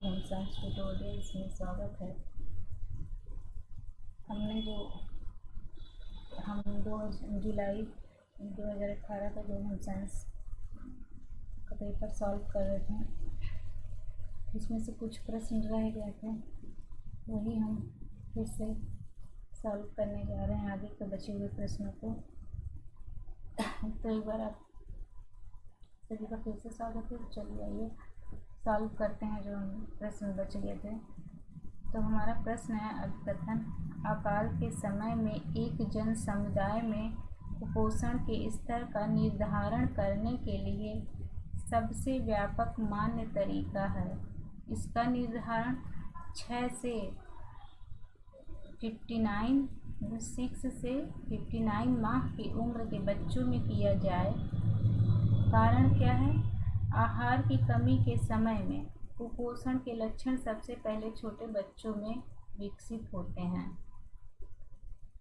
Science tutorial इसमें स्वागत है। हम 2 जुलाई 2018 का जो हम साइंस का पेपर सॉल्व कर रहे थे, इसमें से कुछ प्रश्न रह गए थे, वही हम फिर से सॉल्व करने जा रहे हैं आगे के बचे हुए प्रश्नों को। तो एक बार आप सभी का फिर से स्वागत है। चलिए आइए सॉल्व करते हैं जो प्रश्न बच गए थे। तो हमारा प्रश्न है अभिकथन: अकाल के समय में एक जन समुदाय में कुपोषण के स्तर का निर्धारण करने के लिए सबसे व्यापक मान्य तरीका है। इसका निर्धारण 6 से 59 माह की उम्र के बच्चों में किया जाए। कारण क्या है? आहार की कमी के समय में कुपोषण के लक्षण सबसे पहले छोटे बच्चों में विकसित होते हैं।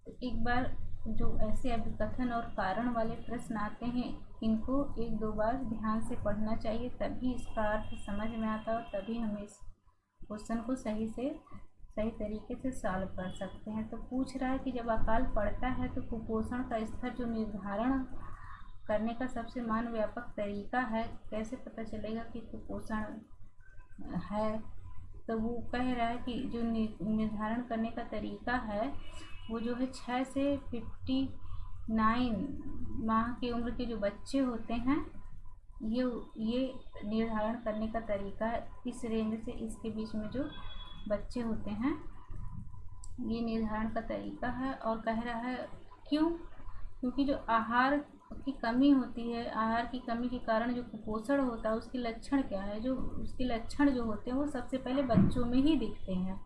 तो एक बार जो ऐसे अभिकथन और कारण वाले प्रश्न आते हैं, इनको 1-2 बार ध्यान से पढ़ना चाहिए, तभी इसका अर्थ समझ में आता है और तभी हम इस क्वेश्चन को सही तरीके से सॉल्व कर सकते हैं। तो पूछ रहा है कि जब अकाल पड़ता है तो कुपोषण का स्तर जो निर्धारण करने का सबसे मान व्यापक तरीका है, कैसे पता चलेगा कि कुपोषण है? तो वो कह रहा है कि जो निर्धारण करने का तरीका है वो जो है 6 से 59 माह की उम्र के जो बच्चे होते हैं, ये निर्धारण करने का तरीका है। इस रेंज से इसके बीच में जो बच्चे होते हैं, ये निर्धारण का तरीका है। और कह रहा है क्यों? क्योंकि जो आहार की कमी होती है, आहार की कमी के कारण जो कुपोषण होता है, उसके लक्षण क्या है? जो उसके लक्षण जो होते हैं वो सबसे पहले बच्चों में ही दिखते हैं।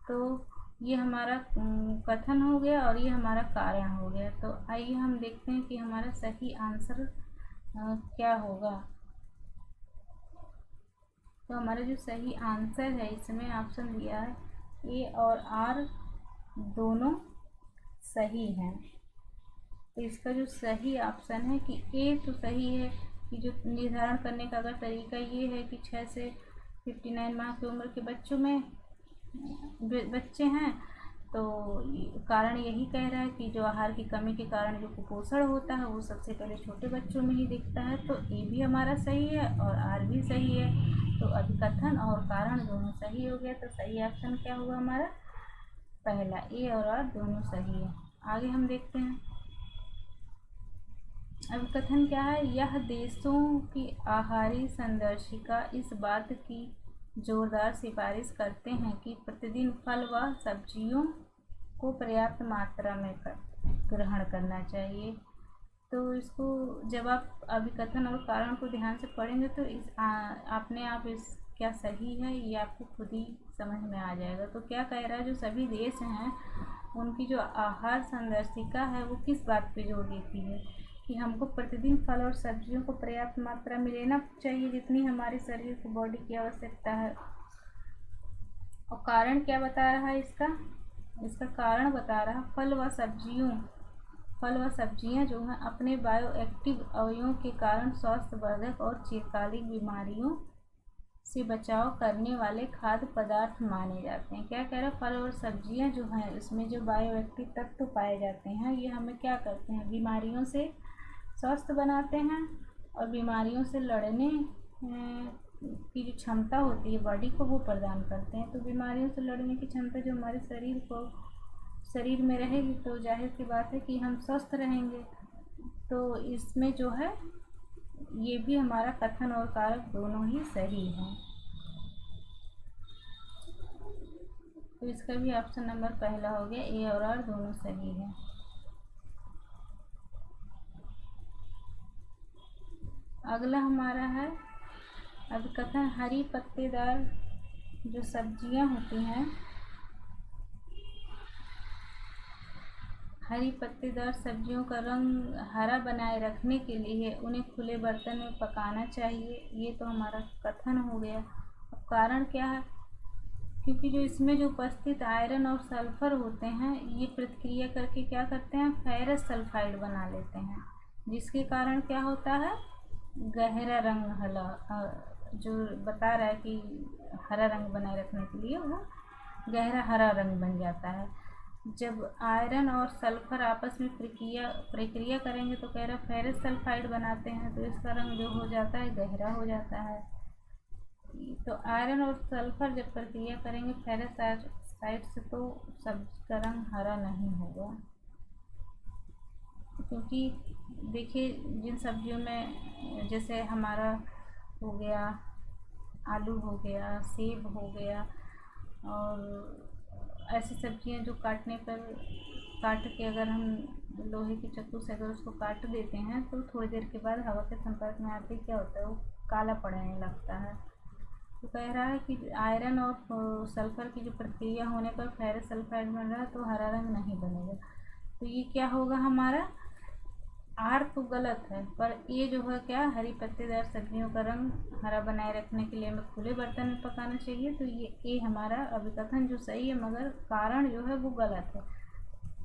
तो ये हमारा कथन हो गया और ये हमारा कारण हो गया। तो आइए हम देखते हैं कि हमारा सही आंसर क्या होगा। तो हमारा जो सही आंसर है, इसमें ऑप्शन दिया है ए और आर दोनों सही हैं। तो इसका जो सही ऑप्शन है कि ए तो सही है कि जो निर्धारण करने का अगर तरीका ये है कि 6 से 59 माह की उम्र के बच्चों में बच्चे हैं, तो कारण यही कह रहा है कि जो आहार की कमी के कारण जो कुपोषण होता है वो सबसे पहले छोटे बच्चों में ही दिखता है। तो ए भी हमारा सही है और आर भी सही है। तो अभिकथन और कारण दोनों सही हो गया। तो सही ऑप्शन क्या हुआ हमारा? पहला, ए और आर दोनों सही है। आगे हम देखते हैं अभिकथन क्या है। यह देशों की आहारी संदर्शिका इस बात की जोरदार सिफारिश करते हैं कि प्रतिदिन फल व सब्जियों को पर्याप्त मात्रा में ग्रहण करना चाहिए। तो इसको जब आप अभिकथन और कारण को ध्यान से पढ़ेंगे तो अपने आप इस क्या सही है ये आपको खुद ही समझ में आ जाएगा। तो क्या कह रहा है, जो सभी देश हैं उनकी जो आहार संदर्शिका है वो किस बात पे जोर देती है कि हमको प्रतिदिन फल और सब्जियों को पर्याप्त मात्रा में लेना चाहिए, जितनी हमारे शरीर को बॉडी की आवश्यकता है। और कारण क्या बता रहा है इसका कारण बता रहा है फल व सब्जियां जो हैं अपने बायोएक्टिव अवयवों के कारण स्वास्थ्यवर्धक और चिरकालिक बीमारियों से बचाव करने वाले खाद्य पदार्थ माने जाते हैं। क्या कह रहा है? फल और सब्जियां जो हैं इसमें जो बायोएक्टिव तत्व पाए जाते हैं, ये हमें क्या करते हैं? बीमारियों से स्वस्थ बनाते हैं और बीमारियों से लड़ने की जो क्षमता होती है बॉडी को, वो प्रदान करते हैं। तो बीमारियों से लड़ने की क्षमता जो हमारे शरीर में रहेगी तो जाहिर सी बात है कि हम स्वस्थ रहेंगे। तो इसमें जो है ये भी हमारा कथन और कारक दोनों ही सही हैं। तो इसका भी ऑप्शन नंबर पहला हो गया, ए और आर दोनों सही है। अगला हमारा है अभिकथन: हरी पत्तेदार जो सब्जियां होती हैं, हरी पत्तेदार सब्जियों का रंग हरा बनाए रखने के लिए उन्हें खुले बर्तन में पकाना चाहिए। ये तो हमारा कथन हो गया। अब कारण क्या है? क्योंकि जो इसमें जो उपस्थित आयरन और सल्फर होते हैं, ये प्रतिक्रिया करके क्या करते हैं? फेरस सल्फाइड बना लेते हैं, जिसके कारण क्या होता है? गहरा रंग जो बता रहा है कि हरा रंग बनाए रखने के लिए, वो गहरा हरा रंग बन जाता है। जब आयरन और सल्फर आपस में प्रक्रिया करेंगे तो कह रहा फेरस सल्फाइड बनाते हैं, तो इसका रंग जो हो जाता है गहरा हो जाता है। तो आयरन और सल्फर जब प्रक्रिया करेंगे फेरस साइड से, तो सब्जी का रंग हरा नहीं होगा। क्योंकि देखिए जिन सब्जियों में जैसे हमारा हो गया आलू हो गया, सेब हो गया, और ऐसी सब्जियां जो काट के अगर हम लोहे की चाकू से अगर उसको काट देते हैं तो थोड़ी देर के बाद हवा के संपर्क में आते ही क्या होता है, वो काला पड़ने लगता है। तो कह रहा है कि आयरन और सल्फर की जो प्रक्रिया होने पर फेरस सल्फाइड बन रहा है, तो हरा रंग नहीं बनेगा। तो ये क्या होगा, हमारा आर तो गलत है, पर ये जो है क्या, हरी पत्तेदार सब्जियों का रंग हरा बनाए रखने के लिए हमें खुले बर्तन में पकाना चाहिए। तो ये हमारा अभिकथन जो सही है, मगर कारण जो है वो गलत है।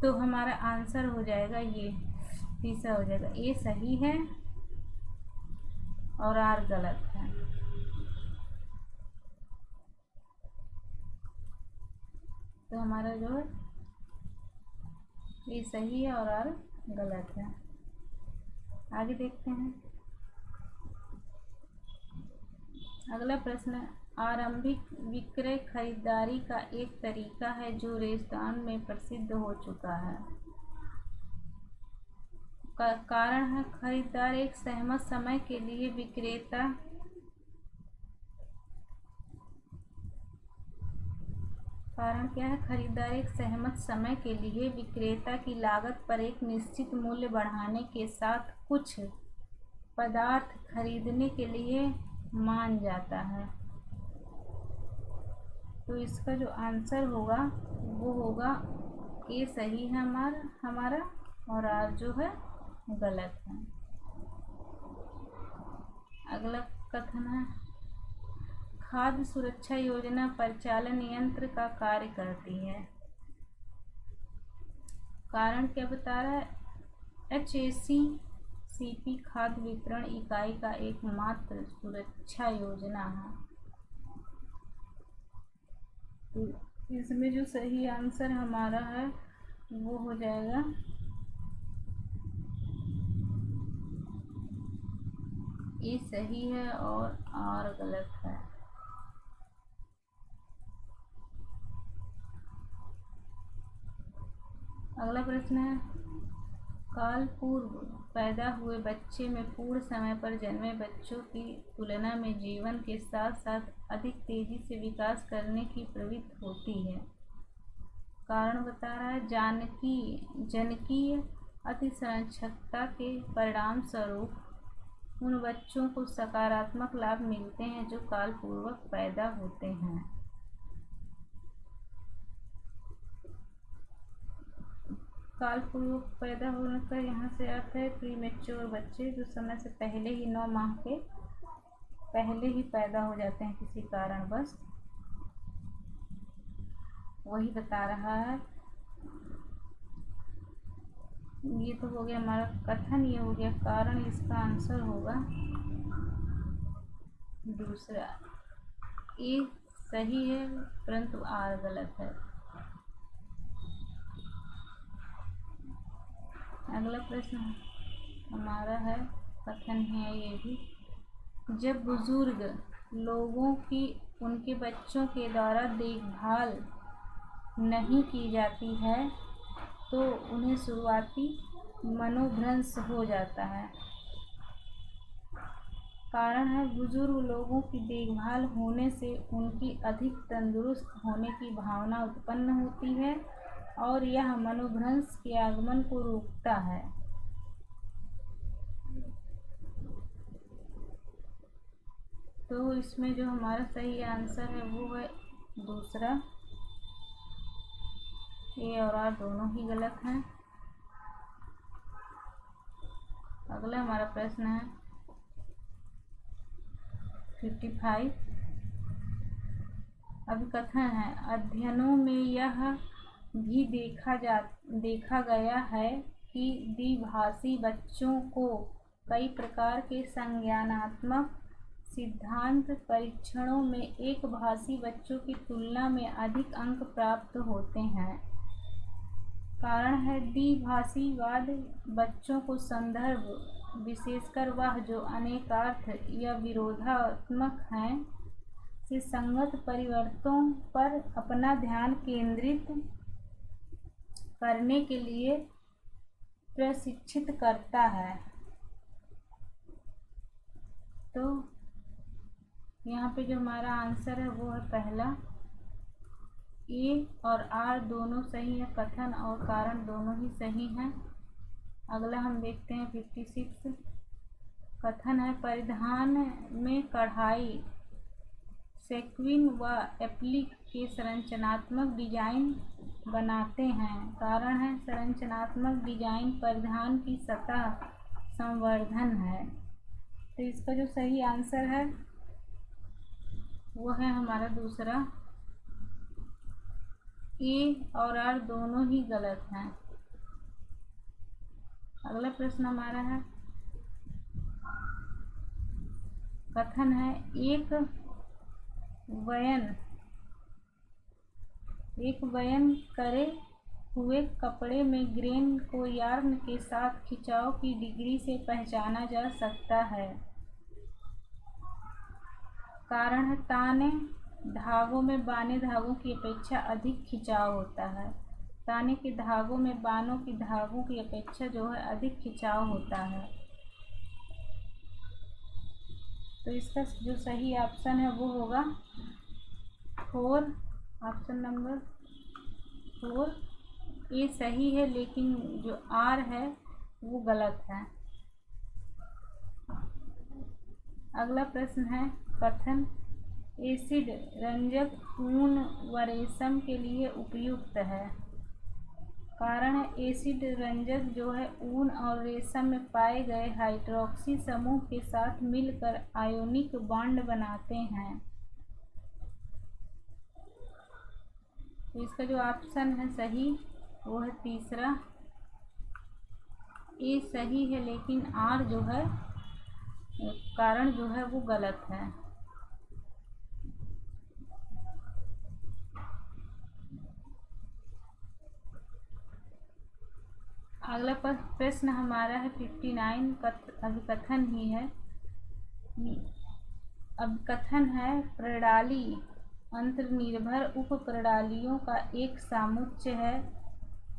तो हमारा आंसर हो जाएगा ये तीसरा हो जाएगा, ए सही है और आर गलत है। तो हमारा जो है ए सही है और आर गलत है। आगे देखते हैं। अगला प्रश्न, आरंभिक विक्रय खरीदारी का एक तरीका है जो रेगिस्तान में प्रसिद्ध हो चुका है। कारण है खरीदार एक सहमत समय के लिए विक्रेता कारण क्या है, खरीदार एक सहमत समय के लिए विक्रेता की लागत पर एक निश्चित मूल्य बढ़ाने के साथ कुछ पदार्थ खरीदने के लिए मान जाता है। तो इसका जो आंसर होगा वो होगा ए सही है हमारा और आर जो है गलत है। अगला कथन है, खाद्य सुरक्षा योजना परिचालन यंत्र का कार्य करती है। कारण क्या बता रहा है, HACCP खाद्य वितरण इकाई का एकमात्र सुरक्षा योजना है। तो इसमें जो सही आंसर हमारा है वो हो जाएगा ये सही है और आर गलत है। अगला प्रश्न है, काल पूर्व पैदा हुए बच्चे में पूर्ण समय पर जन्मे बच्चों की तुलना में जीवन के साथ साथ अधिक तेजी से विकास करने की प्रवृत्ति होती है। कारण बता रहा है, जनकीय अतिसंरक्षकता के परिणाम स्वरूप उन बच्चों को सकारात्मक लाभ मिलते हैं जो काल पूर्वक पैदा होते हैं। काल पूर्वक पैदा होने का यहाँ से अर्थ है प्रीमेच्योर बच्चे, जो समय से पहले ही 9 माह के पहले ही पैदा हो जाते हैं किसी कारणवश, वही बता रहा है। ये तो हो गया हमारा कथन, ये हो गया कारण, इसका आंसर होगा दूसरा, ए सही है परंतु आर गलत है। अगला प्रश्न हमारा है, कथन है ये भी, जब बुजुर्ग लोगों की उनके बच्चों के द्वारा देखभाल नहीं की जाती है तो उन्हें शुरुआती मनोभ्रंश हो जाता है। कारण है, बुजुर्ग लोगों की देखभाल होने से उनकी अधिक तंदुरुस्त होने की भावना उत्पन्न होती है और यह मनोभ्रंश के आगमन को रोकता है। तो इसमें जो हमारा सही आंसर है वो है दूसरा, ए और आर दोनों ही गलत हैं। अगला हमारा प्रश्न है 55, अभिकथन है, अध्ययनों में यह भी देखा गया है कि द्विभाषी बच्चों को कई प्रकार के संज्ञानात्मक सिद्धांत परीक्षणों में एक भाषी बच्चों की तुलना में अधिक अंक प्राप्त होते हैं। कारण है द्विभाषीवाद बच्चों को संदर्भ, विशेषकर वह जो अनेकार्थ या विरोधात्मक हैं, से संगत परिवर्तनों पर अपना ध्यान केंद्रित करने के लिए प्रशिक्षित करता है। तो यहाँ पे जो हमारा आंसर है वो है पहला, ए और आर दोनों सही है, कथन और कारण दोनों ही सही हैं। अगला हम देखते हैं 56। कथन है परिधान में कढ़ाई, सेक्विन व एप्लिक के संरचनात्मक डिजाइन बनाते हैं। कारण है संरचनात्मक डिजाइन परिधान की सतह संवर्धन है। तो इसका जो सही आंसर है वो है हमारा दूसरा, ए और आर दोनों ही गलत हैं। अगला प्रश्न हमारा है, कथन है एक वयन करे हुए कपड़े में ग्रेन को यार्न के साथ खिंचाव की डिग्री से पहचाना जा सकता है। कारण है ताने धागों में बाने धागों की अपेक्षा अधिक खिंचाव होता है। ताने के धागों में बानों की धागों की अपेक्षा जो है अधिक खिंचाव होता है। तो इसका जो सही ऑप्शन है वो होगा 4, ऑप्शन नंबर 4। ए सही है लेकिन जो आर है वो गलत है। अगला प्रश्न है, कथन एसिड रंजक ऊन व रेशम के लिए उपयुक्त है। कारण है एसिड रंजक जो है ऊन और रेशम में पाए गए हाइड्रोक्सी समूह के साथ मिलकर आयोनिक बॉन्ड बनाते हैं। तो इसका जो ऑप्शन है सही वो है तीसरा, ए सही है लेकिन आर जो है कारण जो है वो गलत है। अगला प्रश्न हमारा है 59, अभी कथन ही है। अब कथन है प्रणाली अंतर्निर्भर उप प्रणालियों का एक सामुच्चय है।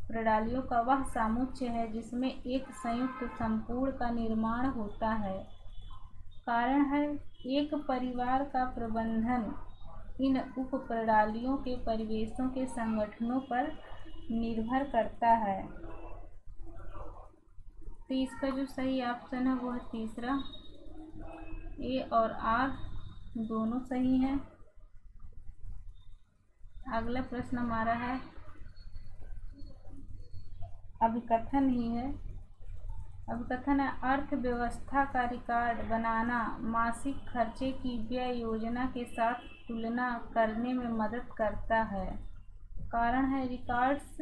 प्रणालियों का वह सामुच्चय है जिसमें एक संयुक्त संपूर्ण का निर्माण होता है। कारण है एक परिवार का प्रबंधन इन उप प्रणालियों के परिवेशों के संगठनों पर निर्भर करता है। तो इसका जो सही ऑप्शन है वो है तीसरा, ए और आर दोनों सही हैं। अगला प्रश्न हमारा है, अभिकथन ही है। अभिकथन है अर्थव्यवस्था का रिकॉर्ड बनाना मासिक खर्चे की व्यय योजना के साथ तुलना करने में मदद करता है। कारण है रिकॉर्ड्स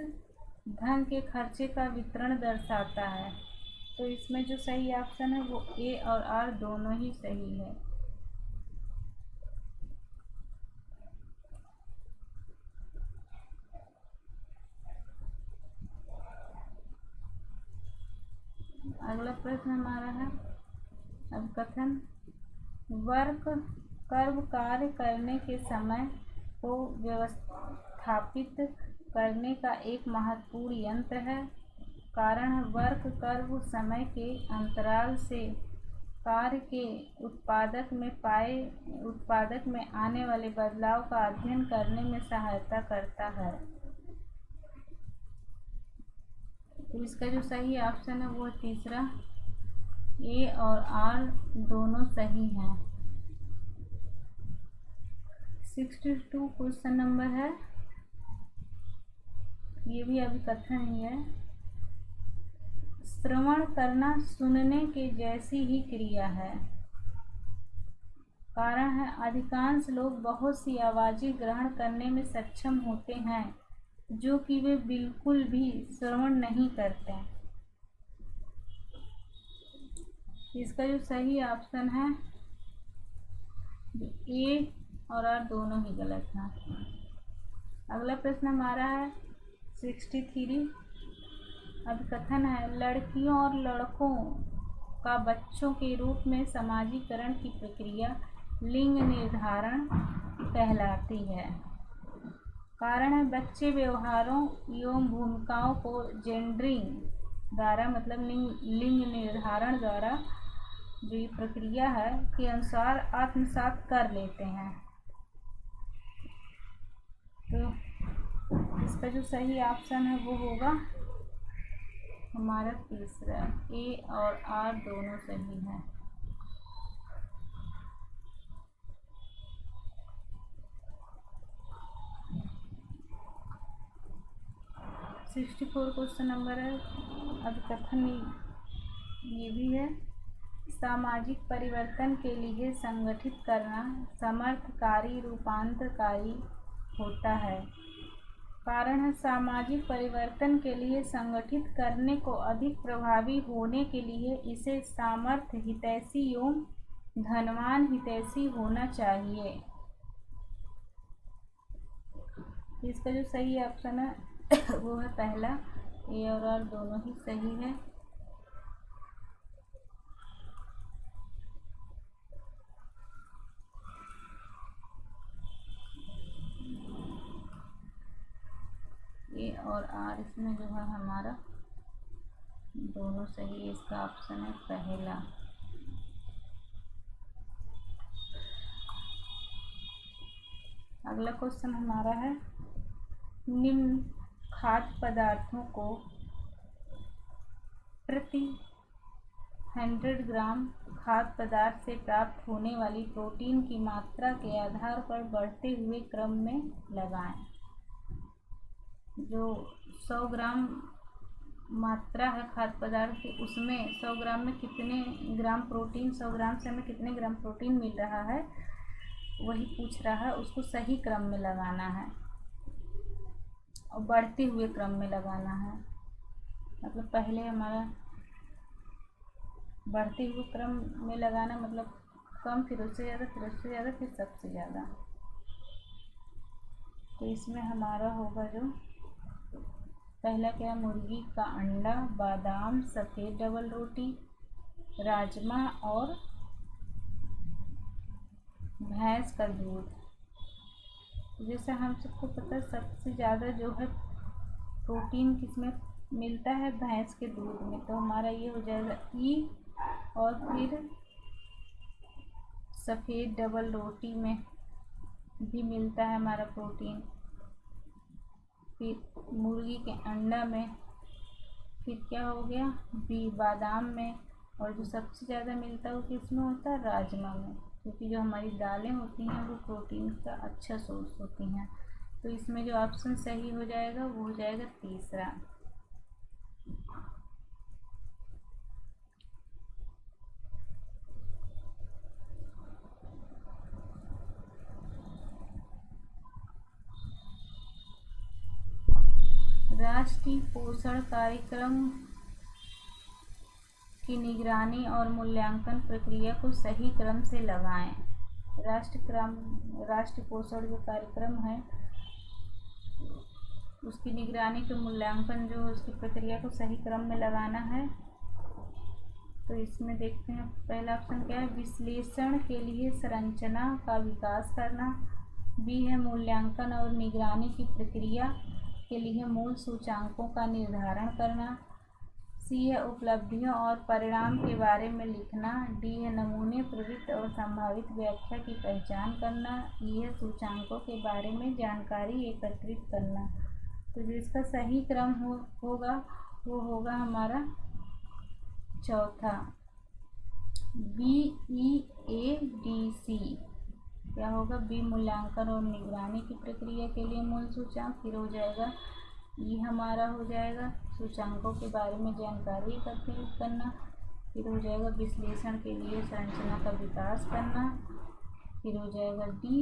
धन के खर्चे का वितरण दर्शाता है। तो इसमें जो सही ऑप्शन है वो ए और आर दोनों ही सही है। अगला प्रश्न हमारा है, अब कथन वर्क कर्व कार्य करने के समय को व्यवस्थापित करने का एक महत्वपूर्ण यंत्र है। कारण है वर्क कर्व समय के अंतराल से कार्य के उत्पादक में आने वाले बदलाव का अध्ययन करने में सहायता करता है। तो इसका जो सही ऑप्शन है वो तीसरा, ए और आर दोनों सही हैं। 62 क्वेश्चन नंबर है, ये भी अभी कथन ही है। श्रवण करना सुनने के जैसी ही क्रिया है। कारण है अधिकांश लोग बहुत सी आवाज़ें ग्रहण करने में सक्षम होते हैं जो कि वे बिल्कुल भी श्रवण नहीं करते। इसका जो सही ऑप्शन है ए और आर दोनों ही गलत हैं। अगला प्रश्न हमारा है 63। अब कथन है लड़कियों और लड़कों का बच्चों के रूप में समाजीकरण की प्रक्रिया लिंग निर्धारण कहलाती है। कारण है बच्चे व्यवहारों एवं भूमिकाओं को जेंडरिंग द्वारा मतलब लिंग निर्धारण द्वारा जो ये प्रक्रिया है के अनुसार आत्मसात कर लेते हैं। तो इसका जो सही ऑप्शन है वो होगा हमारा तीसरा, ए और आर दोनों सही है। सिक्सटी 64 क्वेश्चन नंबर है। अब कथन ये भी है सामाजिक परिवर्तन के लिए संगठित करना समर्थकारी रूपांतरकारी होता है। कारण है सामाजिक परिवर्तन के लिए संगठित करने को अधिक प्रभावी होने के लिए इसे सामर्थ्य हितैषी एवं धनवान हितैषी होना चाहिए। इसका जो सही ऑप्शन है वो है पहला, ए और आर दोनों ही सही है। ए और आर इसमें जो है हमारा दोनों सही है। इसका ऑप्शन है पहला। अगला क्वेश्चन हमारा है निम्न खाद्य पदार्थों को प्रति 100 ग्राम खाद्य पदार्थ से प्राप्त होने वाली प्रोटीन की मात्रा के आधार पर बढ़ते हुए क्रम में लगाएं। जो 100 ग्राम मात्रा है खाद्य पदार्थ की उसमें 100 ग्राम में कितने ग्राम प्रोटीन, 100 ग्राम से हमें कितने ग्राम प्रोटीन मिल रहा है वही पूछ रहा है। उसको सही क्रम में लगाना है और बढ़ते हुए क्रम में लगाना है। मतलब पहले हमारा बढ़ते हुए क्रम में लगाना मतलब कम, फिर उससे ज़्यादा, फिर उससे ज़्यादा, फिर सबसे ज़्यादा। तो इसमें हमारा होगा जो पहला क्या, मुर्गी का अंडा, बादाम, सफ़ेद डबल रोटी, राजमा और भैंस का दूध। जैसे हम सबको पता है सबसे ज़्यादा जो है प्रोटीन किसमें मिलता है, भैंस के दूध में। तो हमारा ये हो जाएगा ई। और फिर सफ़ेद डबल रोटी में भी मिलता है हमारा प्रोटीन, फिर मुर्गी के अंडा में, फिर क्या हो गया बी बादाम में, और जो सबसे ज़्यादा मिलता है वो किसमें होता है, राजमा में। क्योंकि जो हमारी दालें होती हैं वो प्रोटीन का अच्छा सोर्स होती हैं। तो इसमें जो ऑप्शन सही हो जाएगा वो हो जाएगा तीसरा। राष्ट्रीय पोषण कार्यक्रम की निगरानी और मूल्यांकन प्रक्रिया को सही क्रम से लगाएं। राष्ट्रीय पोषण जो कार्यक्रम है उसकी निगरानी के मूल्यांकन जो उसकी प्रक्रिया को सही क्रम में लगाना है। तो इसमें देखते हैं पहला ऑप्शन क्या है, विश्लेषण के लिए संरचना का विकास करना। बी है मूल्यांकन और निगरानी की प्रक्रिया के लिए मूल सूचांकों का निर्धारण करना। सी है उपलब्धियों और परिणाम के बारे में लिखना। डी है नमूने, प्रवृत्ति और संभावित व्याख्या की पहचान करना। ई है सूचांकों के बारे में जानकारी एकत्रित करना। तो जो इसका सही क्रम होगा वो होगा हमारा चौथा, BEADC। क्या होगा, बी मूल्यांकन और निगरानी की प्रक्रिया के लिए मूल सूचांक, फिर हो जाएगा ई हमारा हो जाएगा सूचांकों के बारे में जानकारी एकत्रित करना, फिर हो जाएगा विश्लेषण के लिए संरचना का विकास करना, फिर हो जाएगा डी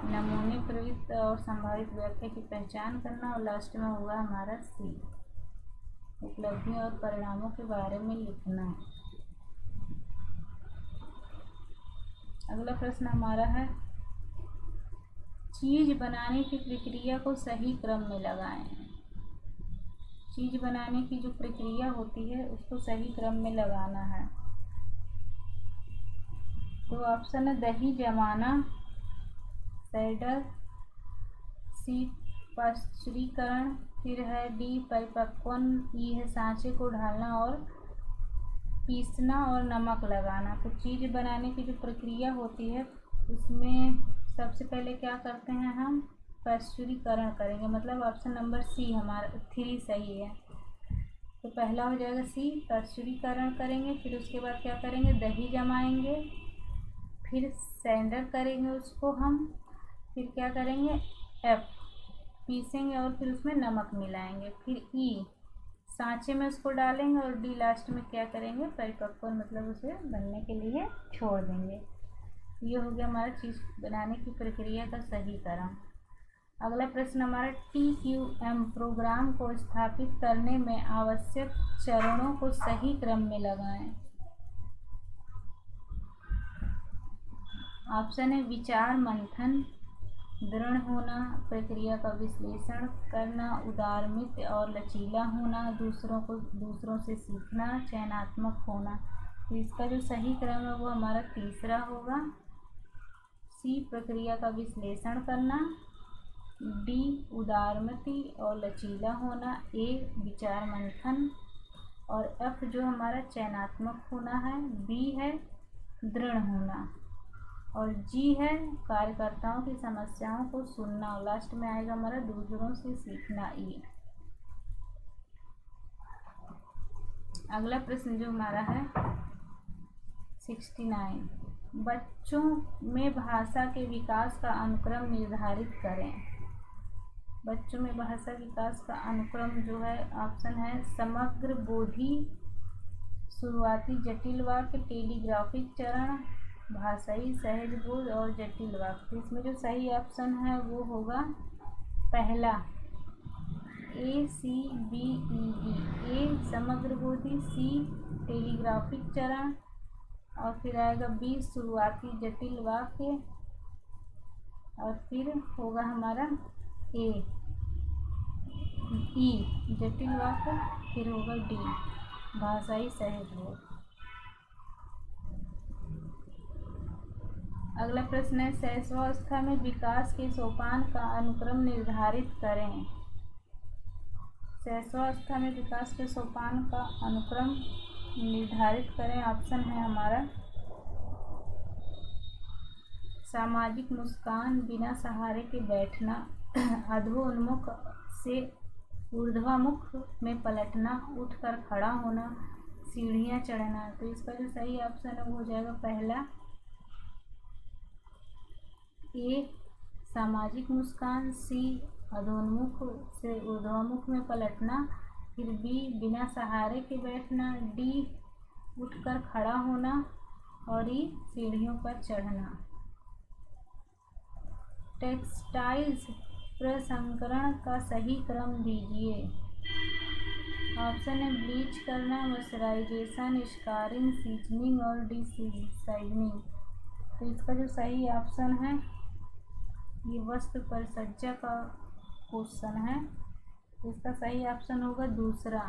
नमूने, प्रवृत्ति और संभावित व्याख्या की पहचान करना, और लास्ट में होगा हमारा सी उपलब्धियों और परिणामों के बारे में लिखना। अगला प्रश्न हमारा है, चीज बनाने की प्रक्रिया को सही क्रम में लगाएं। चीज बनाने की जो प्रक्रिया होती है उसको सही क्रम में लगाना है। तो ऑप्शन है दही जमाना, सैडर, सी पाश्चुरीकरण, फिर है डी परिपक्वन, ई है सांचे को ढालना और पीसना और नमक लगाना। तो चीज़ बनाने की जो प्रक्रिया होती है उसमें सबसे पहले क्या करते हैं, हम पाश्चुरीकरण करेंगे, मतलब ऑप्शन नंबर सी हमारा 3 सही है। तो पहला हो जाएगा सी, पाश्चुरीकरण करेंगे। फिर उसके बाद क्या करेंगे, दही जमाएंगे, फिर सैंडर करेंगे उसको हम, फिर क्या करेंगे एफ पीसेंगे और फिर उसमें नमक मिलाएंगे, फिर ई सांचे में उसको डालेंगे और डी लास्ट में क्या करेंगे, परिपक्व मतलब उसे बनने के लिए छोड़ देंगे। ये हो गया हमारा चीज़ बनाने की प्रक्रिया का सही क्रम। अगला प्रश्न हमारा, TQM प्रोग्राम को स्थापित करने में आवश्यक चरणों को सही क्रम में लगाएं। ऑप्शन है विचार मंथन, दृढ़ होना, प्रक्रिया का विश्लेषण करना, उदारमित और लचीला होना, दूसरों से सीखना, चयनात्मक होना। तो इसका जो सही क्रम है वो हमारा तीसरा होगा, सी प्रक्रिया का विश्लेषण करना, डी उदारमति और लचीला होना, ए विचार मंथन और एफ जो हमारा चयनात्मक होना है, बी है दृढ़ होना और जी है कार्यकर्ताओं की समस्याओं को सुनना और लास्ट में आएगा हमारा दूसरों से सीखना, ई। अगला प्रश्न जो हमारा है 69, बच्चों में भाषा के विकास का अनुक्रम निर्धारित करें। बच्चों में भाषा विकास का अनुक्रम जो है ऑप्शन है समग्र बोधि, शुरुआती जटिल वाक्य, टेलीग्राफिक चरण, भाषाई सहज बोध और जटिल वाक्य। इसमें जो सही ऑप्शन है वो होगा पहला, ए सी बी ई डी। ए समग्र बोधि, सी टेलीग्राफिक चरण और फिर आएगा बी शुरुआती जटिल वाक्य और फिर होगा हमारा ए ई जटिल वाक्य, फिर होगा डी भाषाई सहज बोध। अगला प्रश्न है, शैशवावस्था में विकास के सोपान का अनुक्रम निर्धारित करें। शैशवावस्था में विकास के सोपान का अनुक्रम निर्धारित करें। ऑप्शन है हमारा सामाजिक मुस्कान, बिना सहारे के बैठना, अधोन्मुख से ऊर्ध्वमुख में पलटना, उठकर खड़ा होना, सीढ़ियाँ चढ़ना। तो इसका जो सही ऑप्शन है वो हो जाएगा पहला, ए सामाजिक मुस्कान, सी अधोन्मुख से ऊर्ध्वमुख में पलटना, फिर बी बिना सहारे के बैठना, डी उठकर खड़ा होना और ई सीढ़ियों पर चढ़ना। टेक्सटाइल्स प्रसंस्करण का सही क्रम दीजिए। ऑप्शन है ब्लीच करना, मॉइस्चराइजेशन, स्कारिंग, सीजनिंग और डिसीजनिंग। तो इसका जो सही ऑप्शन है ये वस्त्र परिसज्जा का क्वेश्चन है, तो इसका सही ऑप्शन होगा दूसरा।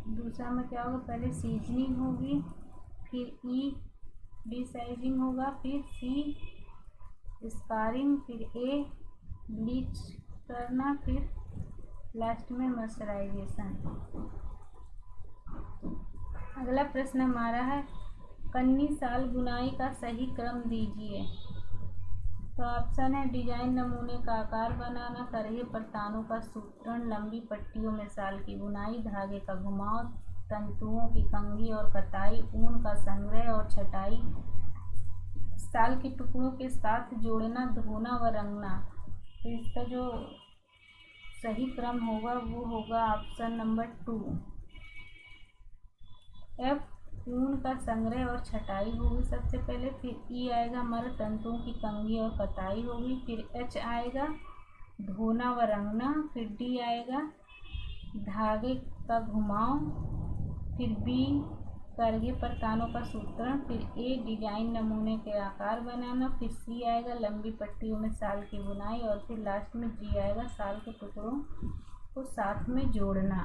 दूसरा में क्या होगा, पहले सीजनिंग होगी, फिर ई डिसाइजिंग होगा, फिर सी स्कारिंग, फिर ए ब्लीच करना, फिर लास्ट में मॉइस्चराइजेशन। अगला प्रश्न हमारा है, कन्नी साल बुनाई का सही क्रम दीजिए। तो ऑप्शन है डिजाइन नमूने का आकार बनाना, करहे पर तानों का सूत्रण, लंबी पट्टियों में साल की बुनाई, धागे का घुमाव, तंतुओं की कंघी और कताई, ऊन का संग्रह और छटाई, साल के टुकड़ों के साथ जोड़ना, धोना व रंगना। तो इसका जो सही क्रम होगा वो होगा ऑप्शन नंबर 2, एफ ऊन का संग्रह और छटाई होगी सबसे पहले, फिर ई आएगा हमारा तंतुओं की कंघी और कताई होगी, फिर एच आएगा धोना व रंगना, फिर डी आएगा धागे का घुमाव, फिर बी करघे पर कानों का सूत्रण, फिर ए डिजाइन नमूने के आकार बनाना, फिर सी आएगा लंबी पट्टियों में शाल की बुनाई, और फिर लास्ट में जी आएगा शाल के टुकड़ों को साथ में जोड़ना।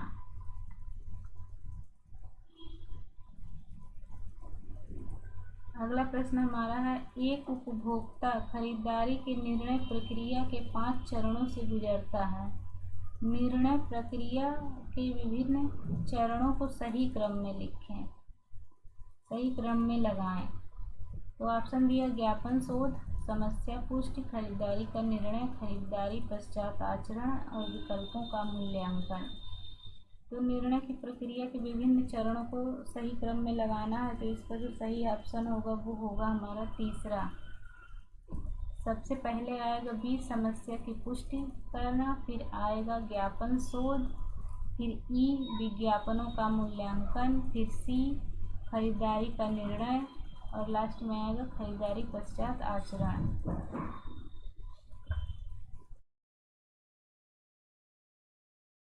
अगला प्रश्न हमारा है, एक उपभोक्ता खरीदारी की निर्णय प्रक्रिया के 5 चरणों से गुजरता है। निर्णय प्रक्रिया के विभिन्न चरणों को सही क्रम में लिखें, सही क्रम में लगाएं। तो ऑप्शन दिया ज्ञापन शोध, समस्या पुष्टि, खरीदारी का निर्णय, खरीदारी पश्चात आचरण और विकल्पों का मूल्यांकन। तो निर्णय की प्रक्रिया के विभिन्न चरणों को सही क्रम में लगाना है, तो इसका जो सही ऑप्शन होगा वो होगा हमारा तीसरा। सबसे पहले आएगा बी समस्या की पुष्टि करना, फिर आएगा ज्ञापन शोध, फिर ई विज्ञापनों का मूल्यांकन, फिर सी खरीदारी का निर्णय और लास्ट में आएगा खरीदारी पश्चात आचरण।